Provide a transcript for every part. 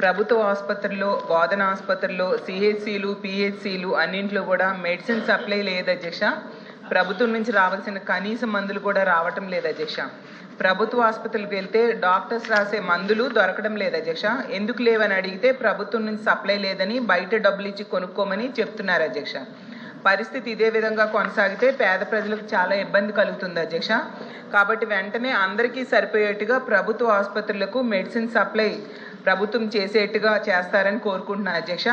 ప్రభుత్వ ఆసుపత్రుల్లో, బోధన ఆసుపత్రుల్లో, సిహెచ్సిలు, పిహెచ్సిలు అన్నింటిలో కూడా మెడిసిన్ సప్లై లేదు అధ్యక్ష. ప్రభుత్వం నుంచి రావాల్సిన కనీస మందులు కూడా రావటం లేదు అధ్యక్ష. ప్రభుత్వ ఆసుపత్రులకు వెళ్తే డాక్టర్స్ రాసే మందులు దొరకడం లేదు అధ్యక్ష. ఎందుకు లేవని అడిగితే ప్రభుత్వం నుంచి సప్లై లేదని బయట డబ్బులు ఇచ్చి కొనుక్కోమని చెప్తున్నారు అధ్యక్ష. పరిస్థితి ఇదే విధంగా కొనసాగితే పేద ప్రజలకు చాలా ఇబ్బంది కలుగుతుంది అధ్యక్ష. కాబట్టి వెంటనే అందరికీ సరిపోయేట్టుగా ప్రభుత్వ ఆసుపత్రులకు మెడిసిన్ సప్లై ప్రభుత్వం చేసేట్టుగా చేస్తారని కోరుకుంటున్నాను అధ్యక్ష.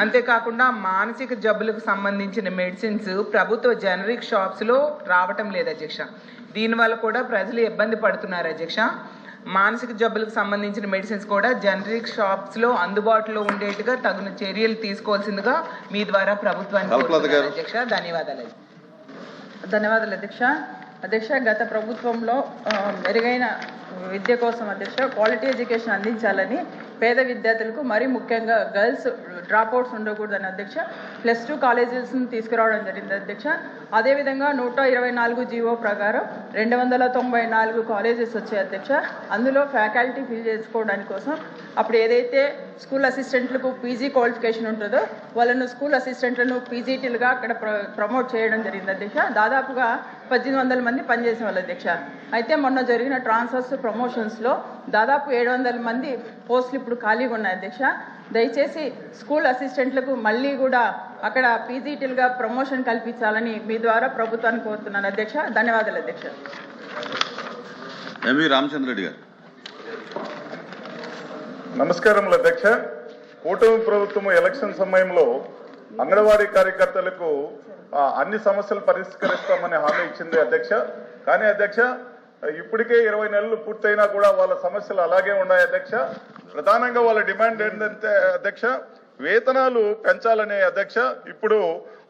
అంతేకాకుండా మానసిక జబ్బులకు సంబంధించిన మెడిసిన్స్ ప్రభుత్వ జనరిక్ షాప్స్లో రావటం లేదు అధ్యక్ష. దీనివల్ల కూడా ప్రజలు ఇబ్బంది పడుతున్నారు అధ్యక్ష. మానసిక జబ్బులకు సంబంధించిన మెడిసిన్స్ కూడా జనరిక్ షాప్స్లో అందుబాటులో ఉండేట్టుగా తగిన చర్యలు తీసుకోవాల్సిందిగా మీ ద్వారా ప్రభుత్వానికి అధ్యక్ష. ధన్యవాదాలు అధ్యక్ష. అధ్యక్ష, గత ప్రభుత్వంలో మెరుగైన విద్య కోసం అధ్యక్ష క్వాలిటీ ఎడ్యుకేషన్ అందించాలని పేద విద్యార్థులకు మరీ ముఖ్యంగా గర్ల్స్ డ్రాప్అవుట్స్ ఉండకూడదని అధ్యక్ష +2 కాలేజెస్ని తీసుకురావడం జరిగింది అధ్యక్ష. అదేవిధంగా 124 జీవో ప్రకారం 294 కాలేజెస్ వచ్చాయి అధ్యక్ష. అందులో ఫ్యాకల్టీ ఫిల్ చేసుకోవడానికి కోసం అప్పుడు ఏదైతే స్కూల్ అసిస్టెంట్లకు పీజీ క్వాలిఫికేషన్ ఉంటుందో వాళ్ళను స్కూల్ అసిస్టెంట్లను పీజీటీలుగా అక్కడ ప్రమోట్ చేయడం జరిగింది అధ్యక్ష. దాదాపుగా 1800 మంది పనిచేసే వాళ్ళు అధ్యక్ష. అయితే మొన్న జరిగిన ట్రాన్స్ఫర్స్ ప్రమోషన్స్లో దాదాపు 700 మంది పోస్టులు ఇప్పుడు ఖాళీగా ఉన్నాయి అధ్యక్ష. దయచేసి స్కూల్ అసిస్టెంట్లకు మళ్ళీ కూడా అక్కడ పీజీటీలుగా ప్రమోషన్ కల్పించాలని మీ ద్వారా ప్రభుత్వాన్ని కోరుతున్నాను అధ్యక్ష. ధన్యవాదాలు అధ్యక్ష. ఎంవి రామచంద్ర రెడ్డి గారు. నమస్కారములు అధ్యక్ష. కూటమి ప్రభుత్వం ఎలక్షన్ సమయంలో అంగన్వాడీ కార్యకర్తలకు అన్ని సమస్యలు పరిష్కరిస్తామని హామీ ఇచ్చింది అధ్యక్ష. కానీ అధ్యక్ష ఇప్పటికే 20 నెలలు పూర్తయినా కూడా వాళ్ళ సమస్యలు అలాగే ఉన్నాయి అధ్యక్ష. ప్రధానంగా వాళ్ళ డిమాండ్ ఏంటంటే అధ్యక్ష వేతనాలు పెంచాలనే అధ్యక్ష. ఇప్పుడు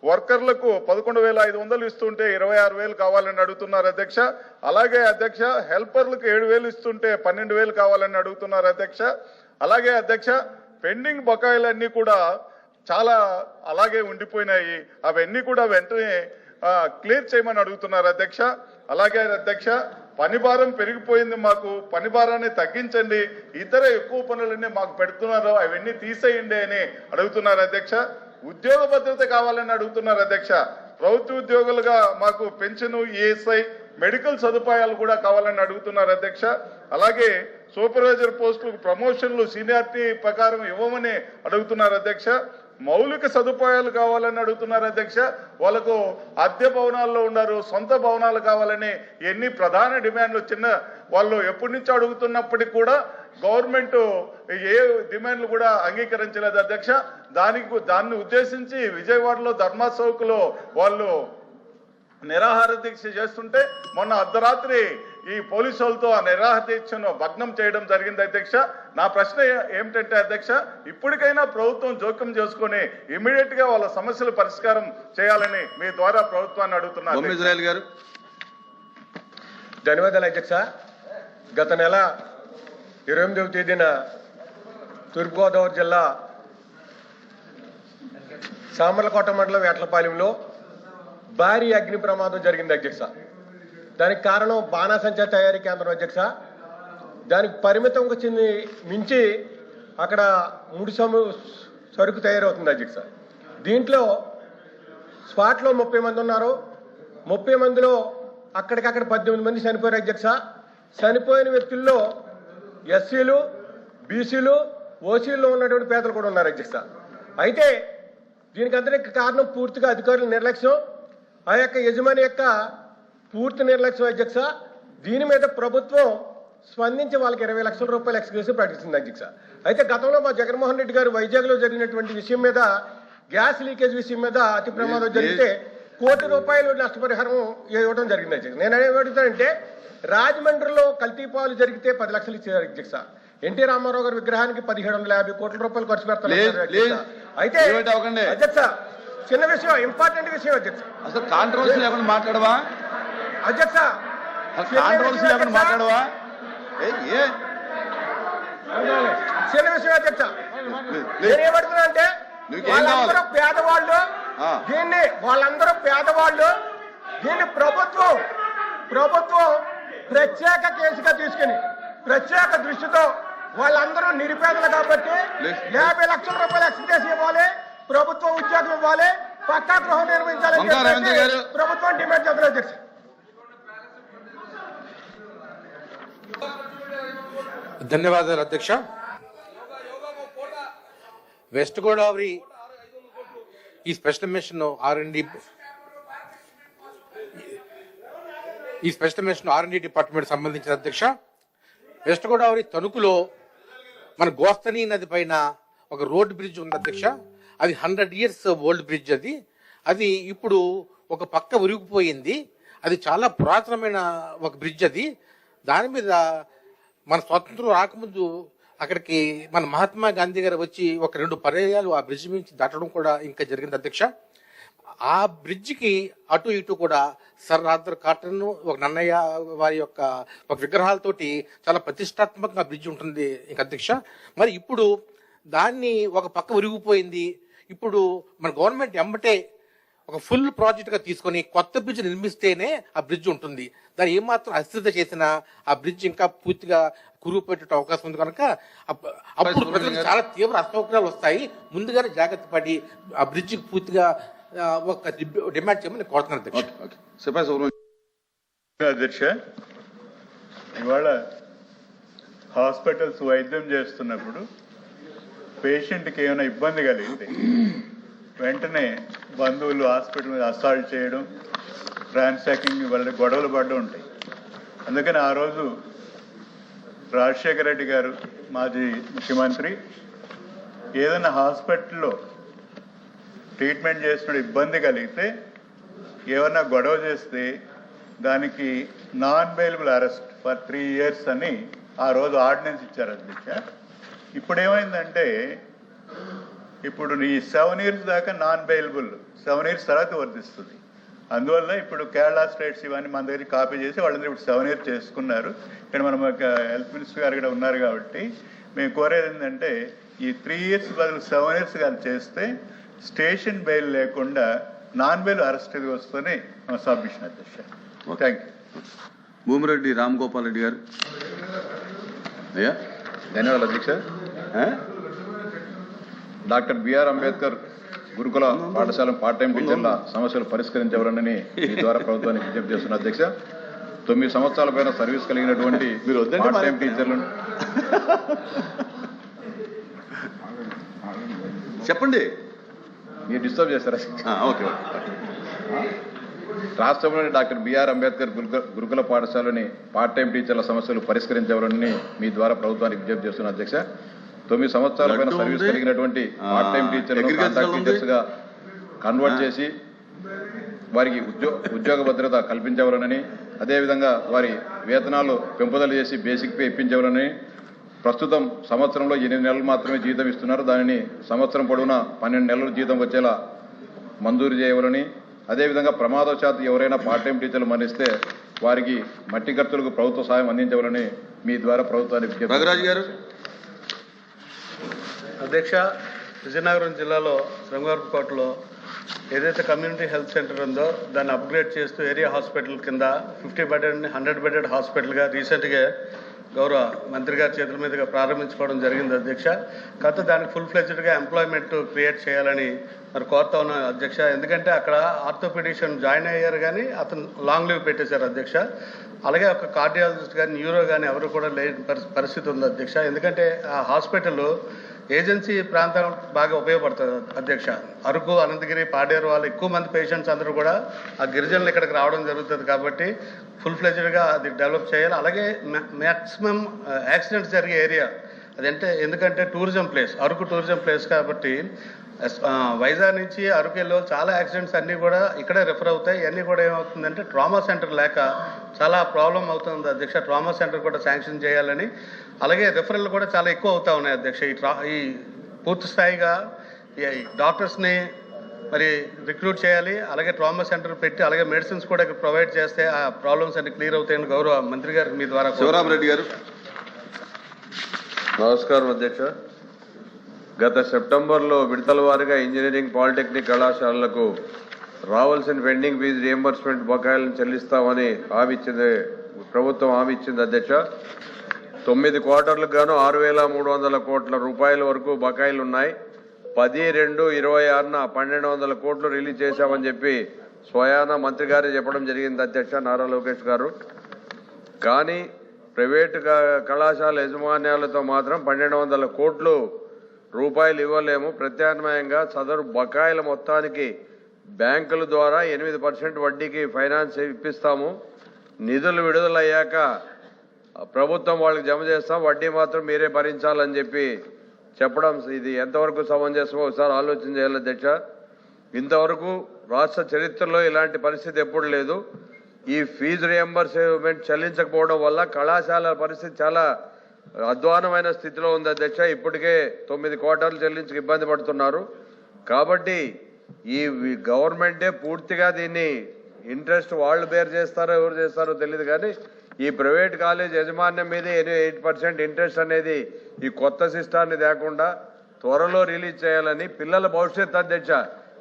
వర్కర్లకు 11,500 ఇస్తుంటే 26,000 కావాలని అడుగుతున్నారు అధ్యక్ష. అలాగే అధ్యక్ష హెల్పర్లకు 7,000 ఇస్తుంటే 12,000 కావాలని అడుగుతున్నారు అధ్యక్ష. అలాగే అధ్యక్ష పెండింగ్ బకాయిలన్నీ కూడా చాలా అలాగే ఉండిపోయినాయి. అవన్నీ కూడా వెంటనే క్లియర్ చేయమని అడుగుతున్నారు అధ్యక్ష. అలాగే అధ్యక్ష పని భారం పెరిగిపోయింది, మాకు పని భారాన్ని తగ్గించండి, ఇతర ఎక్కువ పనులన్నీ మాకు పెడుతున్నారు అవన్నీ తీసేయండి అని అడుగుతున్నారు అధ్యక్ష. ఉద్యోగ భద్రత కావాలని అడుగుతున్నారు అధ్యక్ష. ప్రభుత్వ ఉద్యోగులుగా మాకు పెన్షన్, ఈఎస్ఐ, మెడికల్ సదుపాయాలు కూడా కావాలని అడుగుతున్నారు అధ్యక్ష. అలాగే సూపర్వైజర్ పోస్టులకు ప్రమోషన్లు సీనియారిటీ ప్రకారం ఇవ్వమని అడుగుతున్నారు అధ్యక్ష. మౌలిక సదుపాయాలు కావాలని అడుగుతున్నారు అధ్యక్ష. వాళ్ళకు అద్దె భవనాల్లో ఉన్నారు, సొంత భవనాలు కావాలని ఎన్ని ప్రధాన డిమాండ్లు చిన్న వాళ్ళు ఎప్పటి నుంచి అడుగుతున్నప్పటికీ కూడా గవర్నమెంట్ ఏ డిమాండ్లు కూడా అంగీకరించలేదు అధ్యక్ష. దాన్ని ఉద్దేశించి విజయవాడలో ధర్మాచౌక్లో వాళ్ళు నిరాహార దీక్ష చేస్తుంటే మొన్న అర్ధరాత్రి ఈ పోలీసు వాళ్ళతో ఆ నిరాహార దీక్షను భగ్నం చేయడం జరిగింది అధ్యక్ష. నా ప్రశ్న ఏమిటంటే అధ్యక్ష ఇప్పటికైనా ప్రభుత్వం జోక్యం చేసుకుని ఇమీడియట్ గా వాళ్ళ సమస్యలు పరిష్కారం చేయాలని మీ ద్వారా ప్రభుత్వాన్ని అడుగుతున్నారు. ఇజ్రాయెల్ గారు. ధన్యవాదాలు అధ్యక్ష. గత నెల 28వ తేదీన తూర్పుగోదావరి జిల్లా సామర్లకోట మండలం వేట్లపాలెంలో భారీ అగ్ని ప్రమాదం జరిగింది అధ్యక్ష. దానికి కారణం బాణాసంచా తయారీ కేంద్రం అధ్యక్ష. దానికి పరిమితంగా మించి అక్కడ ముడి సరుకు తయారవుతుంది అధ్యక్ష. దీంట్లో స్పాట్లో 30 మంది ఉన్నారు. 30 మందిలో అక్కడికక్కడ 18 మంది చనిపోయారు అధ్యక్ష. చనిపోయిన వ్యక్తుల్లో ఎస్సీలు, బీసీలు, ఓసీల్లో ఉన్నటువంటి పేదలు కూడా ఉన్నారు అధ్యక్ష. అయితే దీనికి అందరికి కారణం పూర్తిగా అధికారుల నిర్లక్ష్యం, ఆ యొక్క యజమాని యొక్క పూర్తి నిర్లక్ష్యం అధ్యక్ష. దీని మీద ప్రభుత్వం స్పందించి వాళ్ళకి 20 లక్షల రూపాయలు ఎక్స్గ్రేషన్ ప్రకటించింది అధ్యక్ష. అయితే గతంలో మా జగన్మోహన్ రెడ్డి గారు వైజాగ్లో జరిగినటువంటి విషయం మీద, గ్యాస్ లీకేజ్ విషయం మీద అతి ప్రమాదం జరిగితే ₹1 కోటి నష్టపరిహారం ఇవ్వడం జరిగింది అధ్యక్ష. నేను ఏమడుగుతానంటే రాజమండ్రిలో కల్తీ పాలు జరిగితే 10 లక్షలు ఇచ్చారు అధ్యక్ష. ఎన్టీ రామారావు గారి విగ్రహానికి 1750 కోట్ల రూపాయలు ఖర్చు పెడతారు. అయితే అధ్యక్ష చిన్న విషయం, ఇంపార్టెంట్ విషయం అధ్యక్ష. అసలు కాంట్రవర్సీ లేకుండా మాట్లాడవా అధ్యక్ష? కాంట్రవర్సీ లేకుండా మాట్లాడవా? చిన్న విషయం అధ్యక్ష. నేనేమడుతున్నా అంటే వాళ్ళందరూ పేదవాళ్ళు, దీన్ని ప్రభుత్వం ప్రత్యేక కేసుగా తీసుకుని ప్రత్యేక దృష్టితో వాళ్ళందరూ నిరుపేదలు కాబట్టి ప్లీజ్ 50 లక్షల రూపాయలు ఎక్స్ప్రెస్ ఇవ్వాలి, ప్రభుత్వ ఉద్యోగం ఇవ్వాలి, పక్కా గృహం నిర్మించాలని వంకా రవీంద్ర చెప్పేసి గారు. ప్రభుత్వం డిమాండ్ చేస్తున్నారు అధ్యక్ష. ధన్యవాదాలు అధ్యక్ష. వెస్ట్ గోదావరి ఈ స్పెషల్ మిషన్ R&D డిపార్ట్మెంట్ సంబంధించిన అధ్యక్ష. వెస్ట్ గోదావరి తణుకులో మన గోస్తని నది పైన ఒక రోడ్ బ్రిడ్జ్ ఉంది అధ్యక్ష. అది 100 years ఓల్డ్ బ్రిడ్జ్. అది ఇప్పుడు ఒక పక్క ఉరిగిపోయింది. అది చాలా పురాతనమైన ఒక బ్రిడ్జ్. అది దాని మీద మన స్వతంత్రం రాకముందు అక్కడికి మన మహాత్మా గాంధీ గారు వచ్చి ఒక 2 పర్యాయాలు ఆ బ్రిడ్జ్ నుంచి దాటడం కూడా ఇంకా జరిగింది అధ్యక్ష. ఆ బ్రిడ్జికి అటు ఇటు కూడా సర్ ఆర్థర్ కాటన్, ఒక నన్నయ్య వారి యొక్క ఒక విగ్రహాలతోటి చాలా ప్రతిష్టాత్మకంగా బ్రిడ్జ్ ఉంటుంది ఇంకా అధ్యక్ష. మరి ఇప్పుడు దాన్ని ఒక పక్క ఉరిగిపోయింది. ఇప్పుడు మన గవర్నమెంట్ ఎంబటే ఒక ఫుల్ ప్రాజెక్ట్ గా తీసుకొని కొత్త బ్రిడ్జ్ నిర్మిస్తేనే ఆ బ్రిడ్జ్ ఉంటుంది. దాన్ని ఏమాత్రం అశ్రద్ధ చేసినా ఆ బ్రిడ్జ్ ఇంకా పూర్తిగా కురువు పెట్టే అవకాశం ఉంది కనుక అప్పుడు ప్రజలకు చాలా తీవ్ర అసౌకర్యాలు వస్తాయి. ముందుగానే జాగ్రత్త పడి ఆ బ్రిడ్జ్ పూర్తిగా ఒక డిమాండ్ చేయమని నేను కోరుతున్నాను అధ్యక్ష. అధ్యక్ష, ఇవాళ హాస్పిటల్స్ వైద్యం చేస్తున్నప్పుడు పేషెంట్కి ఏమైనా ఇబ్బంది కలిగితే వెంటనే బంధువులు హాస్పిటల్ మీద అసాల్ట్ చేయడం, ట్రాన్సాకింగ్ వల్ల గొడవలు పడ్డం ఉంటాయి. అందుకని ఆ రోజు రాజశేఖర రెడ్డి గారు మాజీ ముఖ్యమంత్రి ఏదైనా హాస్పిటల్లో ట్రీట్మెంట్ చేసిన ఇబ్బంది కలిగితే ఏమన్నా గొడవ చేస్తే దానికి non bailable arrest for 3 years అని ఆ రోజు ఆర్డినెన్స్ ఇచ్చారు అధ్యక్ష. ఇప్పుడు ఏమైందంటే ఇప్పుడు ఈ 7 years దాకా నాన్ బెయిలబుల్, 7 years తర్వాత వర్తిస్తుంది. అందువల్ల ఇప్పుడు కేరళ స్టేట్స్ ఇవన్నీ మన దగ్గర కాపీ చేసి వాళ్ళందరూ ఇప్పుడు 7 years చేసుకున్నారు. ఇక్కడ మనం హెల్త్ మినిస్టర్ గారు కూడా ఉన్నారు కాబట్టి మేము కోరేది ఏంటంటే ఈ 3 years బదులు 7 years కానీ చేస్తే స్టేషన్ బెయిల్ లేకుండా నాన్ బెయిల్ అరెస్ట్ వస్తూనే సబ్మిషన్ అధ్యక్ష. Thank you. భూమిరెడ్డి రామ్ గోపాల్ రెడ్డి గారు. అయ్యా ధన్యవాదాలు అధ్యక్ష. డాక్టర్ బిఆర్ అంబేద్కర్ గురుకుల పాఠశాల పార్ట్ టైం టీచర్ల సమస్యలు పరిష్కరించవలనని మీ ద్వారా ప్రభుత్వానికి విజ్ఞప్తి చేస్తున్న అధ్యక్ష. 9 సంవత్సరాల పైన సర్వీస్ కలిగినటువంటి పార్ట్ టైం టీచర్లను చెప్పండి. మీరు డిస్టర్బ్ చేస్తారా? ఓకే. రాష్ట్రంలోని డాక్టర్ బిఆర్ అంబేద్కర్ గురుకుల పాఠశాలని పార్ట్ టైం టీచర్ల సమస్యలు పరిష్కరించవలనని మీ ద్వారా ప్రభుత్వానికి విజ్ఞప్తి చేస్తున్న అధ్యక్ష. 9 సంవత్సరాల పైన సర్వీస్ కలిగినటువంటి పార్ట్ టైం టీచర్లను కాంట్రాక్ట్ టీచర్స్ గా కన్వర్ట్ చేసి వారికి ఉద్యోగ భద్రత కల్పించవలనని, అదేవిధంగా వారి వేతనాలు పెంపుదల చేసి బేసిక్ పే ఇప్పించవలనని. ప్రస్తుతం సంవత్సరంలో 8 నెలలు మాత్రమే జీతం ఇస్తున్నారు. దానిని సంవత్సరం పొడవునా 12 నెలలు జీతం వచ్చేలా మంజూరు చేయవలని, అదేవిధంగా ప్రమాదవశాత్తు ఎవరైనా పార్ట్ టైం టీచర్లు మరణిస్తే వారికి మట్టి ఖర్చులకు ప్రభుత్వ సాయం అందించవలని మీ ద్వారా ప్రభుత్వానికి రఘురాజు గారు. అధ్యక్ష, విజయనగరం జిల్లాలో శృంగారపుకోటలో ఏదైతే కమ్యూనిటీ హెల్త్ సెంటర్ ఉందో దాన్ని అప్గ్రేడ్ చేస్తూ ఏరియా హాస్పిటల్ కింద 50 bedded 100 bedded హాస్పిటల్గా రీసెంట్గా గౌరవ మంత్రి గారి చేతుల మీదుగా ప్రారంభించుకోవడం జరిగింది అధ్యక్ష. కాకపోతే దానికి ఫుల్ ఫ్లెడ్జ్డ్గా ఎంప్లాయ్మెంట్ క్రియేట్ చేయాలని మరి కోరుతా ఉన్నాం అధ్యక్ష. ఎందుకంటే అక్కడ ఆర్థోపెడిషియన్ జాయిన్ అయ్యారు కానీ అతను లాంగ్ లీవ్ పెట్టేశారు అధ్యక్ష. అలాగే ఒక కార్డియాలజిస్ట్ కానీ న్యూరో కానీ ఎవరు కూడా లేని పరిస్థితి ఉంది అధ్యక్ష. ఎందుకంటే ఆ హాస్పిటల్ ఏజెన్సీ ప్రాంతం బాగా ఉపయోగపడుతుంది అధ్యక్ష. అరకు, అనంతగిరి, పాడేరు వాళ్ళు ఎక్కువ మంది పేషెంట్స్ అందరూ కూడా ఆ గిరిజనులు ఇక్కడికి రావడం జరుగుతుంది కాబట్టి ఫుల్ ఫ్లెడ్జ్డ్గా అది డెవలప్ చేయాలి. అలాగే మ్యాక్సిమం యాక్సిడెంట్స్ జరిగే ఏరియా అదంటే, ఎందుకంటే tourism place, Araku tourism place కాబట్టి వైజాగ్ నుంచి అరకు వెళ్ళే చాలా యాక్సిడెంట్స్ అన్నీ కూడా ఇక్కడే రిఫర్ అవుతాయి. ఇవన్నీ కూడా ఏమవుతుందంటే ట్రామా సెంటర్ లేక చాలా ప్రాబ్లం అవుతుంది అధ్యక్ష. ట్రామా సెంటర్ కూడా శాంక్షన్ చేయాలని, అలాగే రిఫరల్ కూడా చాలా ఎక్కువ అవుతా ఉన్నాయి అధ్యక్ష. ఈ పూర్తి స్థాయిగా ఈ డాక్టర్స్ని మరి రిక్రూట్ చేయాలి, అలాగే ట్రామా సెంటర్ పెట్టి అలాగే మెడిసిన్స్ కూడా ప్రొవైడ్ చేస్తే ఆ ప్రాబ్లమ్స్ అన్ని క్లియర్ అవుతాయని గౌరవ మంత్రి గారికి మీ ద్వారా. శివరామరెడ్డి గారు. నమస్కారం అధ్యక్ష. గత సెప్టెంబర్లో విడతల వారీగా ఇంజనీరింగ్, పాలిటెక్నిక్ కళాశాలలకు రావాల్సిన పెండింగ్ ఫీజు రియంబర్స్మెంట్ బకాయిలను చెల్లిస్తామని ప్రభుత్వం హామీ ఇచ్చింది అధ్యక్ష. 9 క్వార్టర్లకు గాను 6,300 కోట్ల రూపాయల వరకు బకాయిలు ఉన్నాయి. 10/2/26న 1,200 కోట్లు రిలీజ్ చేశామని చెప్పి స్వయాన మంత్రి గారే చెప్పడం జరిగింది అధ్యక్ష నారా లోకేష్ గారు. కానీ ప్రైవేటు కళాశాల యాజమాన్యాలతో మాత్రం 1,200 కోట్లు రూపాయలు ఇవ్వలేము. ప్రత్యామ్నాయంగా సదరు బకాయిల మొత్తానికి బ్యాంకుల ద్వారా 8% వడ్డీకి ఫైనాన్స్ ఇప్పిస్తాము. నిధులు విడుదలయ్యాక ప్రభుత్వం వాళ్ళకి జమ చేస్తాం, వడ్డీ మాత్రం మీరే భరించాలని చెప్పి చెప్పడం ఇది ఎంతవరకు సమంజసమో ఒకసారి ఆలోచన చేయాలి అధ్యక్ష. ఇంతవరకు రాష్ట్ర చరిత్రలో ఇలాంటి పరిస్థితి ఎప్పుడు లేదు. ఈ ఫీజు రియంబర్స్మెంట్ చెల్లించకపోవడం వల్ల కళాశాలల పరిస్థితి చాలా అధ్వానమైన స్థితిలో ఉంది అధ్యక్ష. ఇప్పటికే 9 క్వార్టర్లు చెల్లించక ఇబ్బంది పడుతున్నారు. కాబట్టి ఈ గవర్నమెంటే పూర్తిగా దీన్ని ఇంట్రెస్ట్ వాళ్ళు బేర్ చేస్తారో ఎవరు చేస్తారో తెలియదు, కానీ ఈ ప్రైవేట్ కాలేజ్ యాజమాన్యం మీద 8% ఇంట్రెస్ట్ అనేది ఈ కొత్త సిస్టాన్ని లేకుండా త్వరలో రిలీజ్ చేయాలని పిల్లల భవిష్యత్ అధ్యక్ష.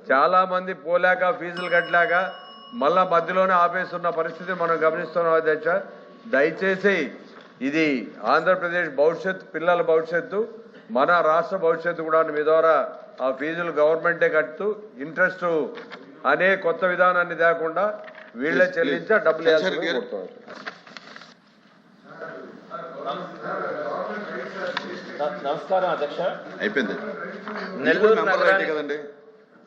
చాలా మంది పోలేక ఫీజులు కట్టలేక మళ్ళా మధ్యలోనే ఆపేస్తున్న పరిస్థితి మనం గమనిస్తున్నాం అధ్యక్ష. దయచేసి ఇది ఆంధ్రప్రదేశ్ భవిష్యత్తు, పిల్లల భవిష్యత్తు, మన రాష్ట్ర భవిష్యత్తు కూడా మీ ద్వారా ఆ ఫీజులు గవర్నమెంటే కట్టుతూ ఇంట్రెస్ట్ అనే కొత్త విధానాన్ని లేకుండా వీళ్ళే చెల్లించా డబ్బులు నమస్కారం అధ్యక్ష. అయిపోయింది. నెల్లూరు నగరానికి కదండి,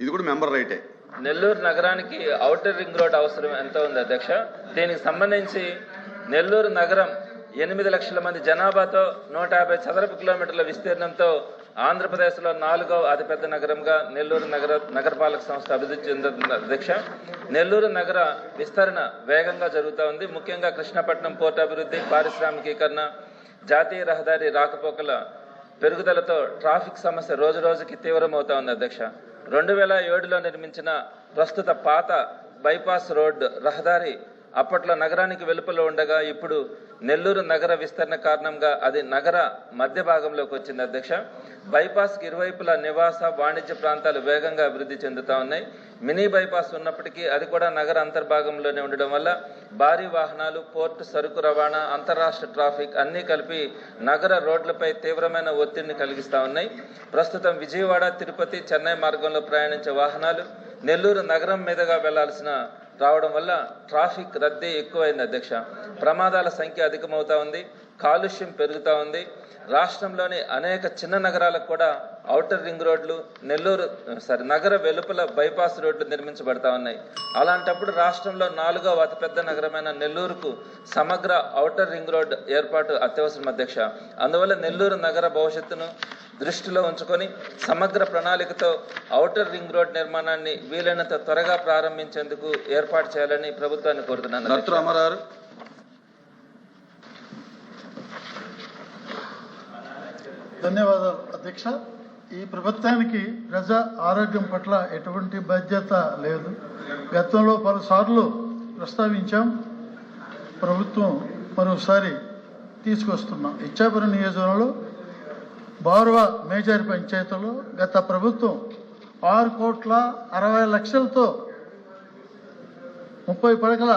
ఇది కూడా మెంబర్ రైటే. నెల్లూరు నగరానికి ఔటర్ రింగ్ రోడ్ అవసరం ఎంత ఉంది అధ్యక్ష? దీనికి సంబంధించి నెల్లూరు నగరం 8 లక్షల మంది జనాభాతో 150 చదరపు కిలోమీటర్ల విస్తీర్ణంతో ఆంధ్రప్రదేశ్లో 4వ అతిపెద్ద నగరంగా నెల్లూరు నగరపాలక సంస్థ అభివృద్ధి చెందుతుంది అధ్యక్ష. నెల్లూరు నగర విస్తరణ వేగంగా జరుగుతూ ఉంది. ముఖ్యంగా కృష్ణపట్నం పోర్టు అభివృద్ధి, పారిశ్రామికీకరణ, జాతీయ రహదారి రాకపోకల పెరుగుదలతో ట్రాఫిక్ సమస్య రోజు రోజుకి తీవ్రమవుతా ఉంది అధ్యక్ష. 2007లో నిర్మించిన ప్రస్తుత పాత బైపాస్ రోడ్ రహదారి అప్పట్లో నగరానికి వెలుపల ఉండగా ఇప్పుడు నెల్లూరు నగర విస్తరణ కారణంగా అది నగర మధ్య భాగంలోకి వచ్చింది అధ్యక్ష. బైపాస్కి ఇరువైపులా నివాస వాణిజ్య ప్రాంతాలు వేగంగా అభివృద్ధి చెందుతా ఉన్నాయి. మినీ బైపాస్ ఉన్నప్పటికీ అది కూడా నగర అంతర్భాగంలోనే ఉండడం వల్ల భారీ వాహనాలు, పోర్టు, సరుకు రవాణా, అంతర్రాష్ట్ర ట్రాఫిక్ అన్నీ కలిపి నగర రోడ్లపై తీవ్రమైన ఒత్తిడిని కలిగిస్తా ఉన్నాయి. ప్రస్తుతం విజయవాడ, తిరుపతి, చెన్నై మార్గంలో ప్రయాణించే వాహనాలు నెల్లూరు నగరం మీదుగా వెళ్లాల్సిన రావడం వల్ల ట్రాఫిక్ రద్దీ ఎక్కువైంది అధ్యక్ష. ప్రమాదాల సంఖ్య అధికమవుతా ఉంది, కాలుష్యం పెరుగుతూ ఉంది. రాష్ట్రంలోని అనేక చిన్న నగరాలకు కూడా ఔటర్ రింగ్ రోడ్లు, నగర వెలుపల బైపాస్ రోడ్లు నిర్మించబడతా ఉన్నాయి. అలాంటప్పుడు రాష్ట్రంలో 4వ అతిపెద్ద నగరమైన నెల్లూరుకు సమగ్ర ఔటర్ రింగ్ రోడ్ ఏర్పాటు అత్యవసరం అధ్యక్ష. అందువల్ల నెల్లూరు నగర భవిష్యత్తును దృష్టిలో ఉంచుకొని సమగ్ర ప్రణాళికతో ఔటర్ రింగ్ రోడ్ నిర్మాణాన్ని వీలైనంత త్వరగా ప్రారంభించేందుకు ఏర్పాటు చేయాలని ప్రభుత్వాన్ని కోరుతున్నాను. ధన్యవాదాలు అధ్యక్ష. ఈ ప్రభుత్వానికి ప్రజా ఆరోగ్యం పట్ల ఎటువంటి బాధ్యత లేదు. గతంలో పలుసార్లు ప్రస్తావించాం, ప్రభుత్వం మరోసారి తీసుకొస్తున్నాం. ఇచ్చాపురం నియోజకవర్గంలో బారువా మేజర్ పంచాయతీలో గత ప్రభుత్వం 6,60,00,000తో 30 పడకల